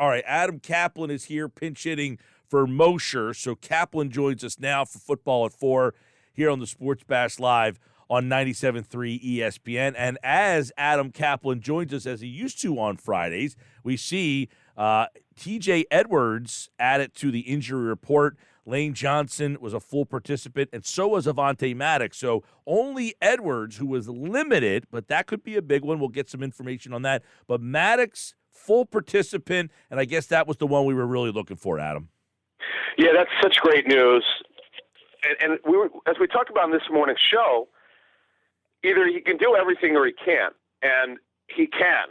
All right, Adam Caplan is here pinch hitting for Mosher. So Caplan joins us now for Football at 4 here on the Sports Bash Live on 97.3 ESPN. And as Adam Caplan joins us, as he used to on Fridays, we see TJ Edwards added to the injury report. Lane Johnson was a full participant, and so was Avonte Maddox. So only Edwards, who was limited, but that could be a big one. We'll get some information on that. But Maddox, full participant, and I guess that was the one we were really looking for, Adam. Yeah, that's such great news. And as we talked about in this morning's show, either he can do everything or he can't. And he can.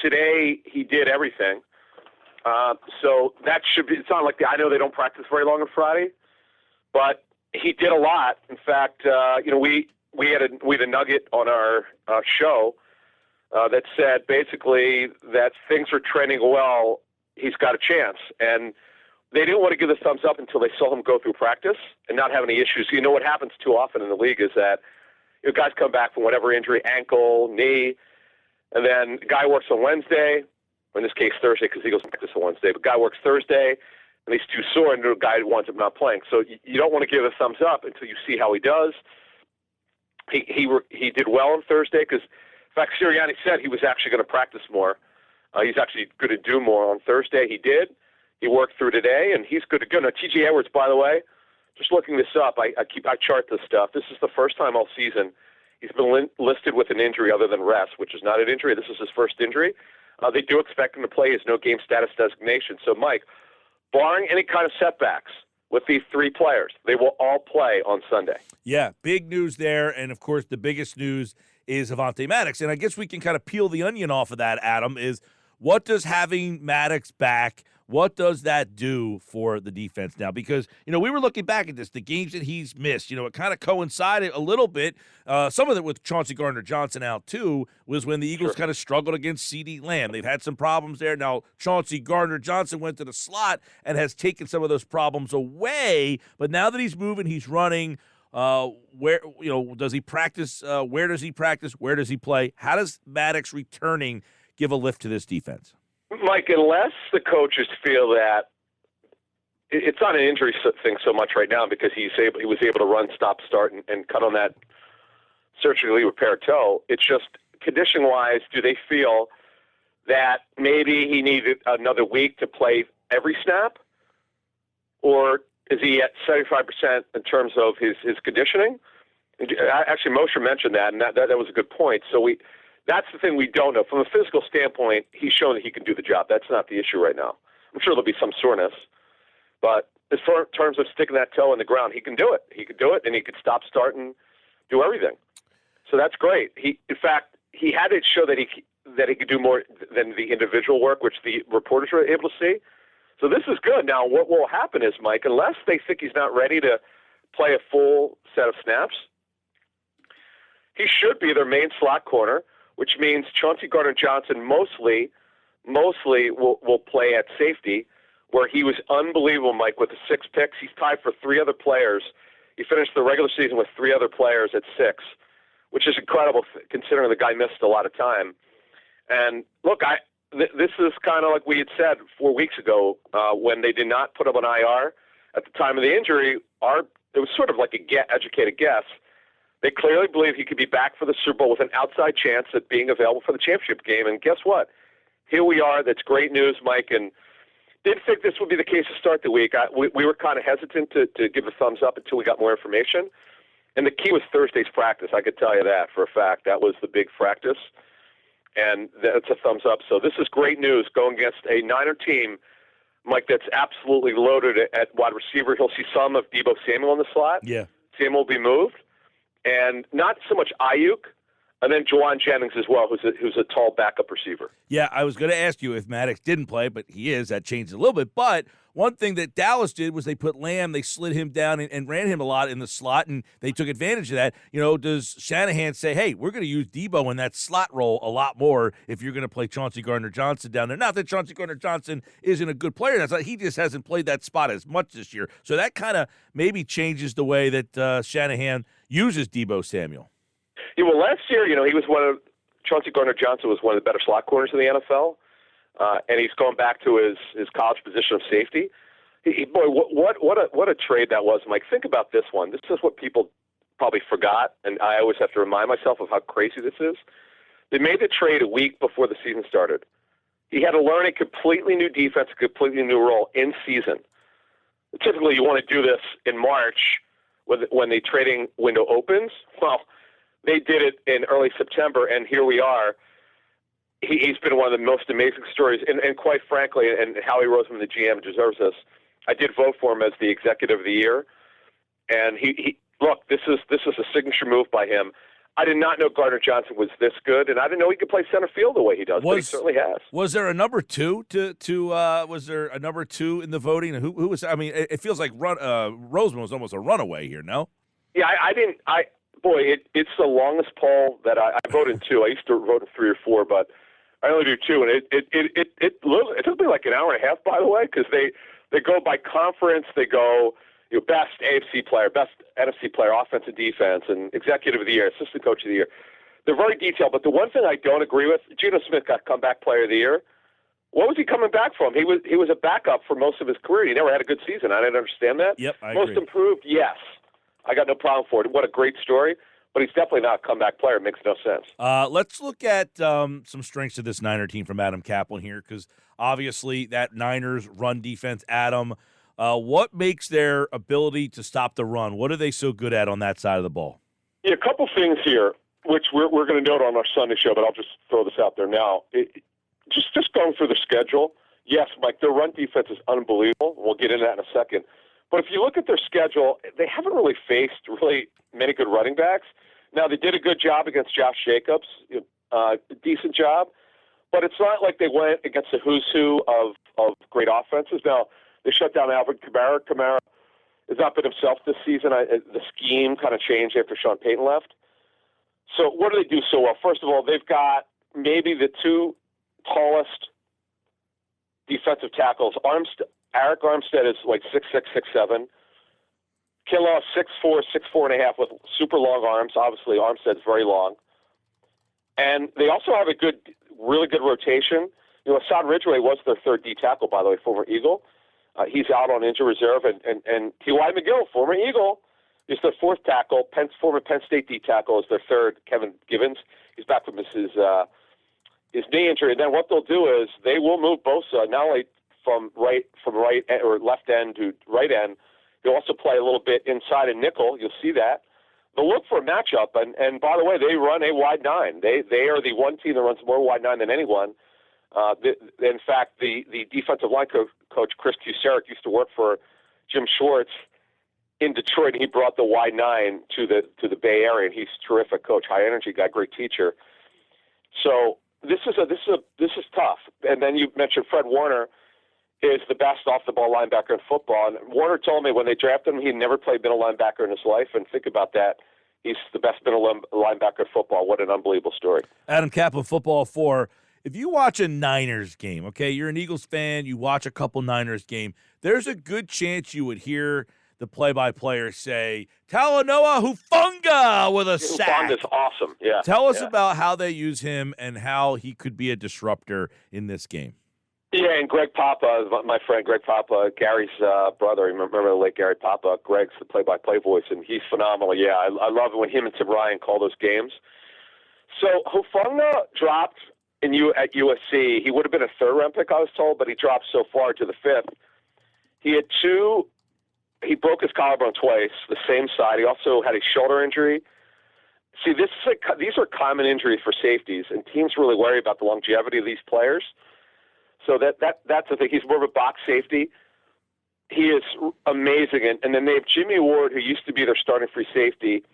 Today, he did everything. So that should be, it's not like I know they don't practice very long on Friday, but he did a lot. In fact, we had a nugget on our show that said basically that things are trending well. He's got a chance. And they didn't want to give the thumbs up until they saw him go through practice and not have any issues. You know what happens too often in the league is that guys come back from whatever injury, ankle, knee, and then the guy works on Wednesday, or in this case Thursday because he goes to practice on Wednesday, but guy works Thursday, and he's too sore, and the guy winds up not playing. So you don't want to give a thumbs up until you see how he does. He did well on Thursday because, in fact, Sirianni said he was actually going to practice more. He's actually going to do more on Thursday. He did. He worked through today, and he's good to go. Now, T.J. Edwards, by the way, just looking this up, I chart this stuff. This is the first time all season he's been listed with an injury other than rest, which is not an injury. This is his first injury. They do expect him to play his no game status designation. So, Mike, barring any kind of setbacks with these three players, they will all play on Sunday. Yeah, big news there. And, of course, the biggest news is Avonte Maddox. And I guess we can kind of peel the onion off of that, Adam, is what does having Maddox back, what does that do for the defense now? Because, we were looking back at this, the games that he's missed, it kind of coincided a little bit. Some of it with Chauncey Gardner-Johnson out, too, was when the Eagles kind of struggled against CeeDee Lamb. They've had some problems there. Now, Chauncey Gardner-Johnson went to the slot and has taken some of those problems away. But now that he's moving, he's running. Where, does he practice? Where does he practice? Where does he play? How does Maddox returning give a lift to this defense? Mike, unless the coaches feel that it's not an injury thing so much right now because he was able to run, stop, start, and cut on that surgically repaired toe. It's just condition-wise, do they feel that maybe he needed another week to play every snap? Or is he at 75% in terms of his conditioning? Actually, Mosher mentioned that, and that was a good point. So that's the thing we don't know. From a physical standpoint, he's shown that he can do the job. That's not the issue right now. I'm sure there'll be some soreness. But as far in terms of sticking that toe in the ground, he can do it. He could do it, and he could stop, start, and do everything. So that's great. In fact, he had to show that he could do more than the individual work, which the reporters were able to see. So this is good. Now, what will happen is, Mike, unless they think he's not ready to play a full set of snaps, he should be their main slot corner, which means Chauncey Gardner-Johnson mostly will play at safety, where he was unbelievable, Mike, with the 6 picks. He's tied for 3 other players. He finished the regular season with 3 other players at 6, which is incredible considering the guy missed a lot of time. And, look, this is kind of like we had said 4 weeks ago when they did not put him on IR. At the time of the injury, it was sort of like a educated guess. They clearly believe he could be back for the Super Bowl with an outside chance at being available for the championship game. And guess what? Here we are. That's great news, Mike. And didn't think this would be the case to start the week. We were kind of hesitant to give a thumbs up until we got more information. And the key was Thursday's practice. I could tell you that for a fact. That was the big practice. And that's a thumbs up. So this is great news going against a Niner team, Mike, that's absolutely loaded at wide receiver. He'll see some of Deebo Samuel in the slot. Yeah. Samuel will be moved. And not so much Ayuk, and then Juwan Jennings as well, who's a tall backup receiver. Yeah, I was going to ask you if Maddox didn't play, but he is. That changed a little bit. But one thing that Dallas did was they put Lamb, they slid him down and ran him a lot in the slot, and they took advantage of that. Does Shanahan say, hey, we're going to use Deebo in that slot role a lot more if you're going to play Chauncey Gardner-Johnson down there? Not that Chauncey Gardner-Johnson isn't a good player. He just hasn't played that spot as much this year. So that kind of maybe changes the way that Shanahan uses Deebo Samuel. Yeah, well, last year, he was Chauncey Gardner-Johnson was one of the better slot corners in the NFL. and he's going back to his college position of safety. Boy, what a trade that was, Mike. Think about this one. This is what people probably forgot, and I always have to remind myself of how crazy this is. They made the trade a week before the season started. He had to learn a completely new defense, a completely new role in season. Typically, you want to do this in March when the trading window opens. Well, they did it in early September, and here we are. He's been one of the most amazing stories, and quite frankly, and Howie Roseman, the GM, deserves this. I did vote for him as the executive of the year, and he look, this is a signature move by him. I did not know Gardner Johnson was this good, and I didn't know he could play center field the way he does. But he certainly has. Was there a number two was there a number two in the voting? Who was? I mean, it feels like Roseman was almost a runaway here. No. Yeah, I didn't. It's the longest poll that I voted in 2. I used to vote in 3 or 4, but I only do 2, and it took me like an hour and a half, by the way, because they go by conference. They go, best AFC player, best NFC player, offense and defense, and executive of the year, assistant coach of the year. They're very detailed, but the one thing I don't agree with, Geno Smith got comeback player of the year. What was he coming back from? He was a backup for most of his career. He never had a good season. I didn't understand that. Yep, I Most agree. improved, yes. I got no problem for it. What a great story. But he's definitely not a comeback player. It makes no sense. Let's look at some strengths of this Niner team from Adam Caplan here, because obviously that Niners run defense, Adam, what makes their ability to stop the run? What are they so good at on that side of the ball? Yeah, a couple things here, which we're going to note on our Sunday show, but I'll just throw this out there now. Just going through the schedule, yes, Mike, their run defense is unbelievable. We'll get into that in a second. But if you look at their schedule, they haven't really faced really many good running backs. Now, they did a good job against Josh Jacobs, decent job, but it's not like they went against the who's who of great offenses. Now, they shut down Alvin Kamara. Kamara has not been himself this season. The scheme kind of changed after Sean Payton left. So what do they do so well? First of all, they've got maybe the 2 tallest defensive tackles. Eric Armstead is like 6'6", 6'7". Kinlaw 6'4", 6'4.5" with super long arms. Obviously, Armstead's very long. And they also have a really good rotation. Hassan Ridgeway was their 3rd D tackle, by the way, former Eagle. He's out on injury reserve. And T.Y. McGill, former Eagle, is their 4th tackle. Former Penn State D tackle is their 3rd. Kevin Givens, he's back from his knee injury. And then what they'll do is they will move Bosa not only from right or left end to right end. They'll also play a little bit inside and nickel. You'll see that. They'll look for a matchup, and by the way, they run a wide 9. They are the one team that runs more wide 9 than anyone. In fact, the defensive line coach Chris Kuceric used to work for Jim Schwartz in Detroit. And he brought the wide 9 to the Bay Area, and he's a terrific coach, high energy guy, great teacher. So this is tough. And then you mentioned Fred Warner is the best off-the-ball linebacker in football. And Warner told me when they drafted him, he never played middle linebacker in his life. And think about that. He's the best middle linebacker in football. What an unbelievable story. Adam Caplan, Football 4. If you watch a Niners game, okay, you're an Eagles fan, you watch a couple Niners game, there's a good chance you would hear the play-by-player say, Talanoa Hufanga with a sack. Hufanga's awesome, yeah. Tell us about how they use him and how he could be a disruptor in this game. Yeah, and Greg Papa, my friend Greg Papa, Gary's brother. Remember the late Gary Papa? Greg's the play-by-play voice, and he's phenomenal. Yeah, I love it when him and Tim Ryan call those games. So Hufanga dropped at USC. He would have been a 3rd-round pick, I was told, but he dropped so far to the 5th. He broke his collarbone twice, the same side. He also had a shoulder injury. See, these are common injuries for safeties, and teams really worry about the longevity of these players. So that's the thing. He's more of a box safety. He is amazing. And then they have Jimmy Ward, who used to be their starting free safety,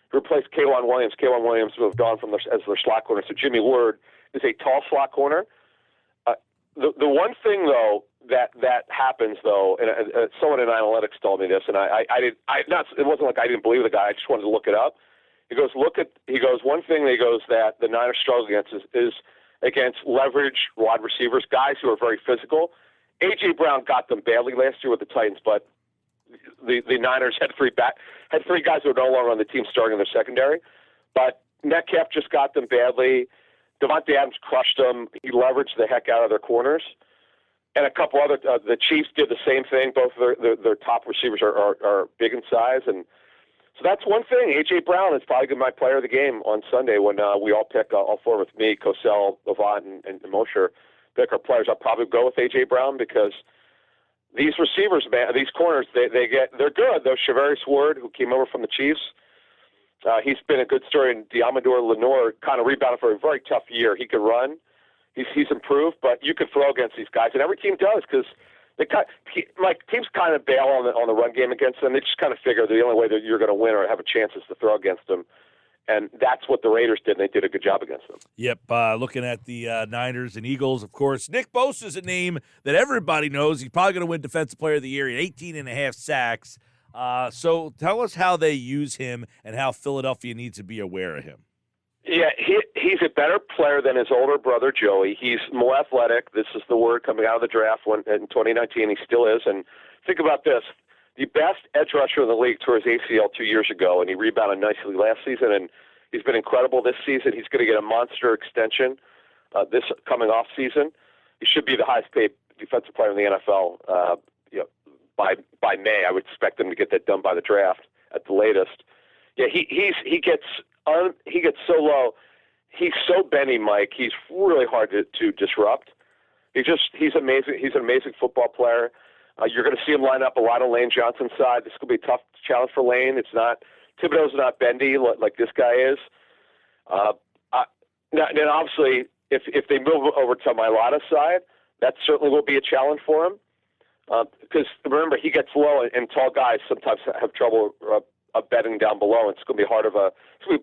who replaced K'Wan Williams. K'Wan Williams moved on as their slot corner. So Jimmy Ward is a tall slot corner. The one thing, though, that happens, though, and someone in analytics told me this, and it wasn't like I didn't believe the guy. I just wanted to look it up. He goes, one thing that the Niners struggle against is against leverage wide receivers, guys who are very physical. A.J. Brown got them badly last year with the Titans, but the Niners had three guys who are no longer on the team starting in their secondary. But Metcalf just got them badly. Devontae Adams crushed them. He leveraged the heck out of their corners. And a couple other, the Chiefs did the same thing. Both of their top receivers are big in size. And so that's one thing. A.J. Brown is probably going to be my player of the game on Sunday when we all pick, all four with me, Cosell, Levant, and Mosher, pick our players. I'll probably go with A.J. Brown because these receivers, man, they're good. Though Shavarius Ward, who came over from the Chiefs, he's been a good story. And Diamador Lenore kind of rebounded for a very tough year. He could run. He's improved, but you could throw against these guys, and every team does because teams kind of bail on the run game against them. They just kind of figure the only way that you're going to win or have a chance is to throw against them. And that's what the Raiders did, and they did a good job against them. Yep, looking at the Niners and Eagles, of course. Nick Bosa is a name that everybody knows. He's probably going to win Defensive Player of the Year. He had 18 and a half sacks. So tell us how they use him and how Philadelphia needs to be aware of him. Yeah, he's a better player than his older brother, Joey. He's more athletic. This is the word coming out of the draft in 2019. He still is. And think about this. The best edge rusher in the league tore his ACL 2 years ago, and he rebounded nicely last season, and he's been incredible this season. He's going to get a monster extension this coming off season. He should be the highest paid defensive player in the NFL by May. I would expect him to get that done by the draft at the latest. Yeah, he gets so low. He's so bendy, Mike. He's really hard to disrupt. He's amazing. He's an amazing football player. You're going to see him line up a lot on Lane Johnson's side. This could be a tough challenge for Lane. Thibodeau's not bendy like this guy is. Then obviously, if they move over to Mailata's side, that certainly will be a challenge for him. Because remember, he gets low, and tall guys sometimes have trouble bedding down below. It's going to be it's going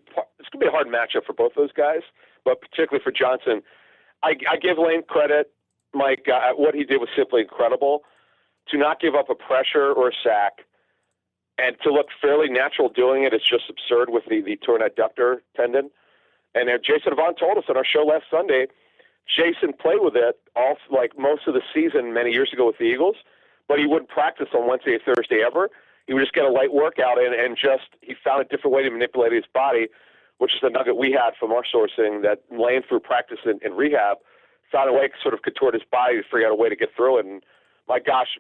to be a hard matchup for both those guys, but particularly for Johnson. I give Lane credit, Mike. What he did was simply incredible. To not give up a pressure or a sack, and to look fairly natural doing it is just absurd with the torn adductor tendon. And Jason Vaughn told us on our show last Sunday, Jason played with it all like most of the season many years ago with the Eagles, but he wouldn't practice on Wednesday or Thursday ever. He would just get a light workout in and he found a different way to manipulate his body, which is the nugget we had from our sourcing that Lane through practice and rehab found a way to sort of contort his body to figure out a way to get through it. And my gosh,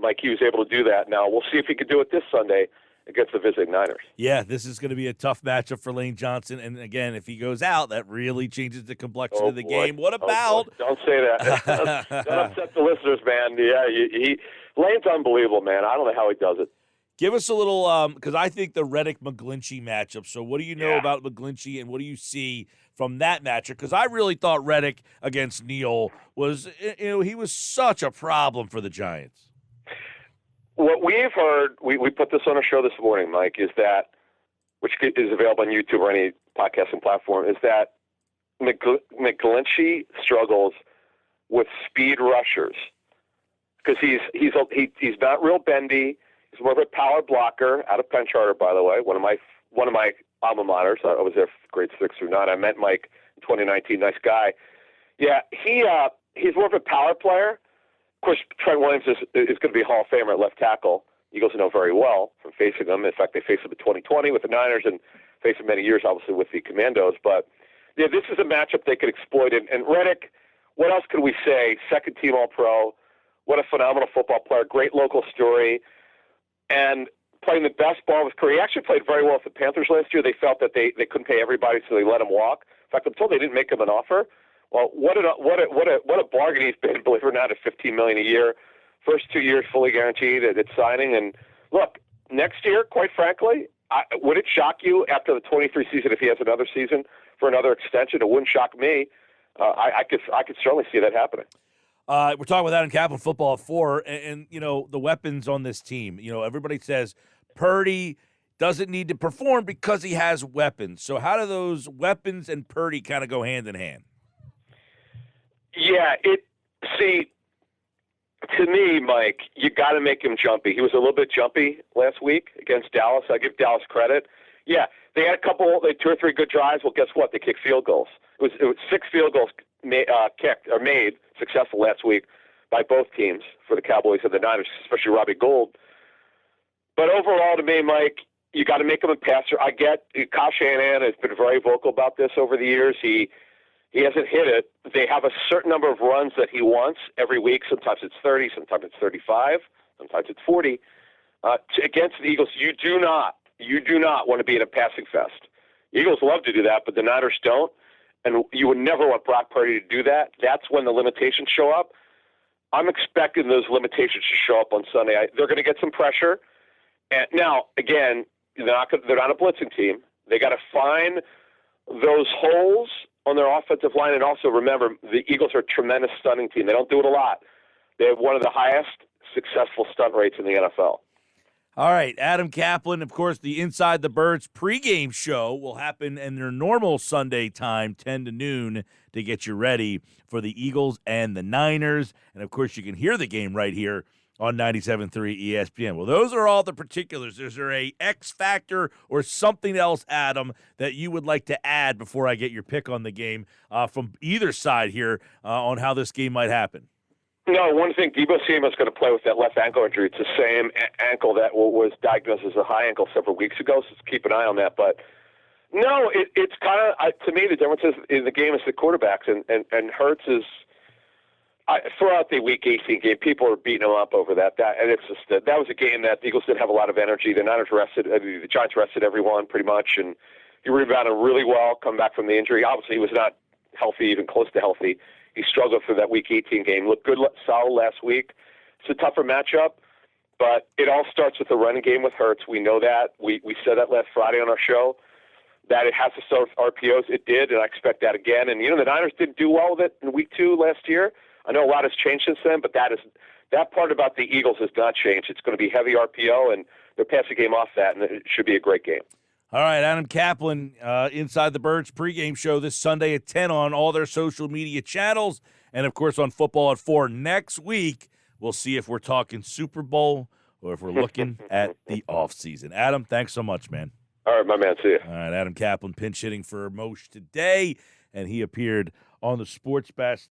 Mike, he was able to do that. Now we'll see if he can do it this Sunday against the visiting Niners. Yeah, this is going to be a tough matchup for Lane Johnson. And again, if he goes out, that really changes the complexion of the game. What about? Don't say that. Don't upset the listeners, man. Yeah, Lane's unbelievable, man. I don't know how he does it. Give us a little, because I think the Reddick-McGlinchey matchup. So what do you know about McGlinchey, and what do you see from that matchup? Because I really thought Reddick against Neal was, he was such a problem for the Giants. What we've heard, we put this on our show this morning, Mike, is that, which is available on YouTube or any podcasting platform, is that McGlinchey struggles with speed rushers because he's not real bendy. He's more of a power blocker out of Penn Charter, by the way. One of my alma maters. I was there grades 6 through 9. I met Mike in 2019. Nice guy. Yeah, he's more of a power player. Of course, Trent Williams is going to be a Hall of Famer at left tackle. Eagles know very well from facing him. In fact, they faced him in 2020 with the Niners and faced him many years, obviously, with the Commandos. But yeah, this is a matchup they could exploit. And Reddick, what else could we say? Second team All-Pro. What a phenomenal football player. Great local story. And playing the best ball of his career. He actually played very well with the Panthers last year. They felt that they couldn't pay everybody, so they let him walk. In fact, I'm told they didn't make him an offer. Well, what a bargain he's been, believe it or not, at $15 million a year. First 2 years fully guaranteed at signing. And look, next year, quite frankly, would it shock you after the 23 season if he has another season for another extension? It wouldn't shock me. I could certainly see that happening. We're talking about that in Caplan Football at 4, and the weapons on this team. Everybody says Purdy doesn't need to perform because he has weapons. So how do those weapons and Purdy kind of go hand in hand? Yeah, to me, Mike, you got to make him jumpy. He was a little bit jumpy last week against Dallas. I give Dallas credit. Yeah, they had 2 or 3 good drives. Well, guess what? They kicked field goals. It was 6 field goals made successful last week by both teams for the Cowboys and the Niners, especially Robbie Gould. But overall, to me, Mike, you got to make him a passer. I get Kyle Shanahan has been very vocal about this over the years. He He hasn't hit it. They have a certain number of runs that he wants every week. Sometimes it's 30, sometimes it's 35, sometimes it's 40. Against the Eagles, you do not want to be in a passing fest. Eagles love to do that, but the Niners don't. And you would never want Brock Purdy to do that. That's when the limitations show up. I'm expecting those limitations to show up on Sunday. They're going to get some pressure. And now, again, they're not a blitzing team. They got to find those holes on their offensive line. And also remember, the Eagles are a tremendous stunting team. They don't do it a lot. They have one of the highest successful stunt rates in the NFL. All right, Adam Caplan, of course, the Inside the Birds pregame show will happen in their normal Sunday time, 10 to noon, to get you ready for the Eagles and the Niners. And, of course, you can hear the game right here on 97.3 ESPN. Well, those are all the particulars. Is there a X factor or something else, Adam, that you would like to add before I get your pick on the game from either side here on how this game might happen? No, one thing, Debo Samuel's going to play with that left ankle injury. It's the same ankle that was diagnosed as a high ankle several weeks ago, so keep an eye on that. But, no, it's kind of, to me, the difference in the game is the quarterbacks, and Hurts is, throughout the Week 18 game, people are beating him up over that. And it's just that was a game that the Eagles didn't have a lot of energy. The Niners rested, the Giants rested everyone pretty much, and he rebounded really well, come back from the injury. Obviously, he was not healthy, even close to healthy. He struggled through that Week 18 game. Looked good, solid last week. It's a tougher matchup, but it all starts with the running game with Hurts. We know that. We said that last Friday on our show, that it has to start with RPOs. It did, and I expect that again. And, the Niners didn't do well with it in Week 2 last year. I know a lot has changed since then, but that part about the Eagles has not changed. It's going to be heavy RPO, and they're passing game off that, and it should be a great game. All right, Adam Caplan, Inside the Birds pregame show this Sunday at 10 on all their social media channels and, of course, on Football at 4. Next week, we'll see if we're talking Super Bowl or if we're looking at the offseason. Adam, thanks so much, man. All right, my man. See you. All right, Adam Caplan pinch hitting for Moshe today, and he appeared on the Sports Best